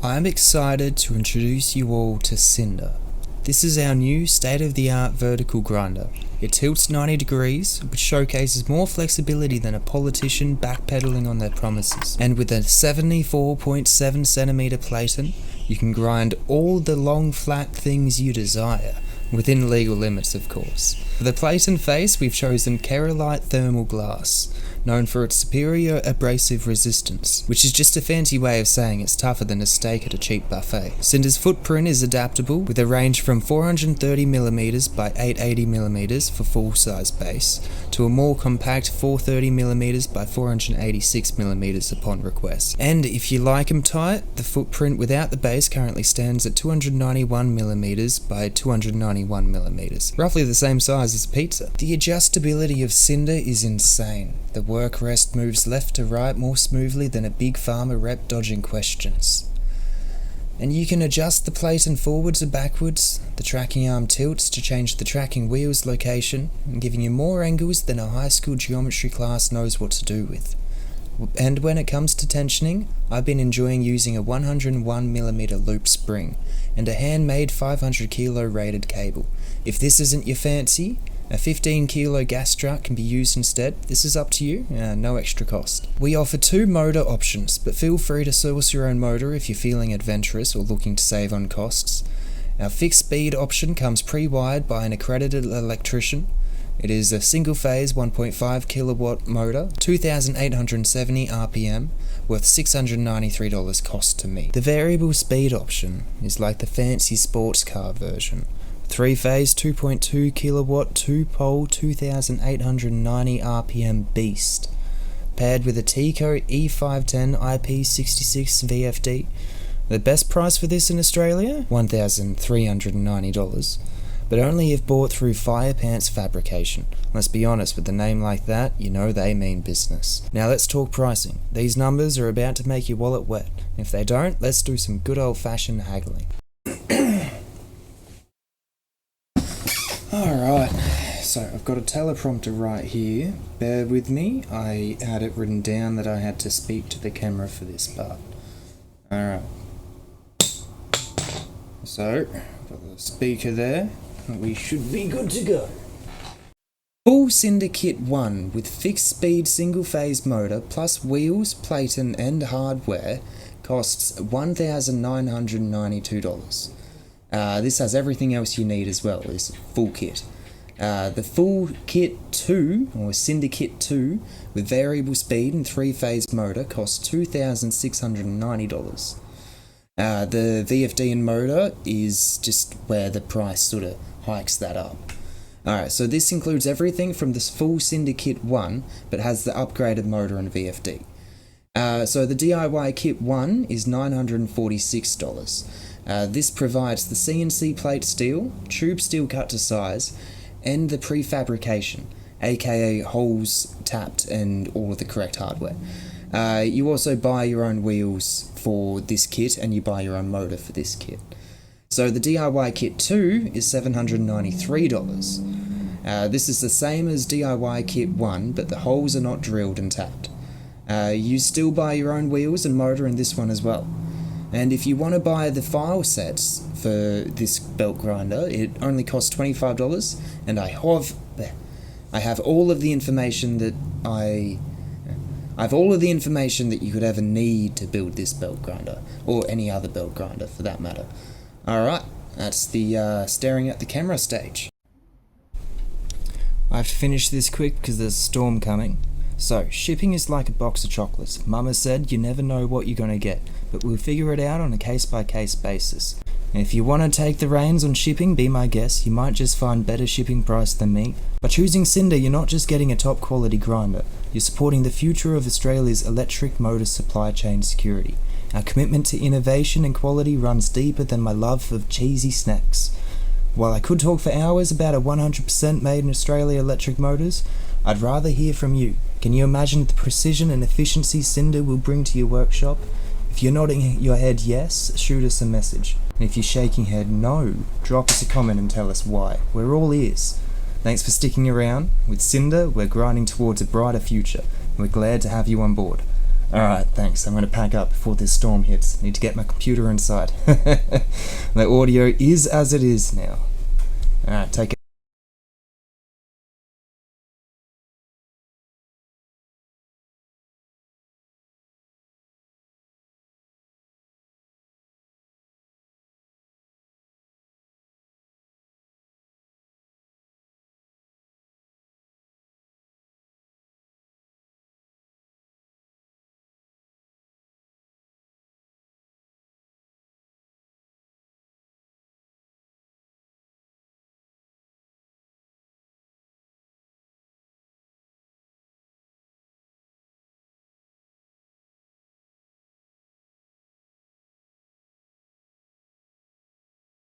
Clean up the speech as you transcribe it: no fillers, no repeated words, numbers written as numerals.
I'm excited to introduce you all to Cinder. This is our new state-of-the-art vertical grinder. It tilts 90 degrees, which showcases more flexibility than a politician backpedaling on their promises. And with a 74.7cm platen, you can grind all the long flat things you desire, within legal limits of course. For the platen face, we've chosen Keralite thermal glass, known for its superior abrasive resistance, which is just a fancy way of saying it's tougher than a steak at a cheap buffet. Cinder's footprint is adaptable, with a range from 430mm by 880mm for full-size base, to a more compact 430mm by 486mm upon request. And if you like them tight, the footprint without the base currently stands at 291mm by 291mm, roughly the same size as a pizza. The adjustability of Cinder is insane. The workrest moves left to right more smoothly than a big pharma rep dodging questions. And you can adjust the platen forwards or backwards. The tracking arm tilts to change the tracking wheel's location, giving you more angles than a high school geometry class knows what to do with. And when it comes to tensioning, I've been enjoying using a 101mm loop spring and a handmade 500 kilo rated cable. If this isn't your fancy, a 15 kilo gas strut can be used instead. This is up to you, no extra cost. We offer 2 motor options, but feel free to source your own motor if you're feeling adventurous or looking to save on costs. Our fixed speed option comes pre-wired by an accredited electrician. It is a single phase 1.5 kilowatt motor, 2,870 RPM, worth $693 cost to me. The variable speed option is like the fancy sports car version. 3-phase 2.2 kilowatt 2-pole 2,890 RPM beast, paired with a Tico E510 IP66 VFD. The best price for this in Australia? $1,390, but only if bought through Fire Pants Fabrication. Let's be honest, with a name like that, you know they mean business. Now let's talk pricing. These numbers are about to make your wallet wet. If they don't, let's do some good old-fashioned haggling. Alright, so I've got a teleprompter right here. Bear with me, I had it written down that I had to speak to the camera for this part. Alright. So, got the speaker there. We should be good to go. Full Cinder Kit 1 with fixed speed single phase motor plus wheels, platen and hardware costs $1,992. This has everything else you need as well, this full kit. The full kit 2, or Cinder Kit 2, with variable speed and 3-phase motor costs $2,690. The VFD and motor is just where the price sort of hikes that up. Alright, so this includes everything from this full Cinder Kit 1, but has the upgraded motor and VFD. So the DIY Kit 1 is $946. This provides the CNC plate steel, tube steel cut to size, and the prefabrication, aka holes tapped and all of the correct hardware. You also buy your own wheels for this kit, and you buy your own motor for this kit. So the DIY Kit 2 is $793. This is the same as DIY Kit 1, but the holes are not drilled and tapped. You still buy your own wheels and motor in this one as well. And if you want to buy the file sets for this belt grinder, it only costs $25, and I have all of the information that you could ever need to build this belt grinder, or any other belt grinder for that matter. Alright, that's the staring at the camera stage. I have to finish this quick because there's a storm coming. So, shipping is like a box of chocolates. Mama said you never know what you're gonna get, but we'll figure it out on a case-by-case basis. And if you want to take the reins on shipping, be my guest, you might just find better shipping price than me. By choosing Cinder, you're not just getting a top quality grinder, you're supporting the future of Australia's electric motor supply chain security. Our commitment to innovation and quality runs deeper than my love of cheesy snacks. While I could talk for hours about a 100% made in Australia electric motors, I'd rather hear from you. Can you imagine the precision and efficiency Cinder will bring to your workshop? If you're nodding your head yes, shoot us a message. And if you're shaking head no, drop us a comment and tell us why. We're all ears. Thanks for sticking around. With Cinder, we're grinding towards a brighter future, and we're glad to have you on board. Alright, thanks. I'm going to pack up before this storm hits. Need to get my computer inside. The audio is as it is now. Alright, take care.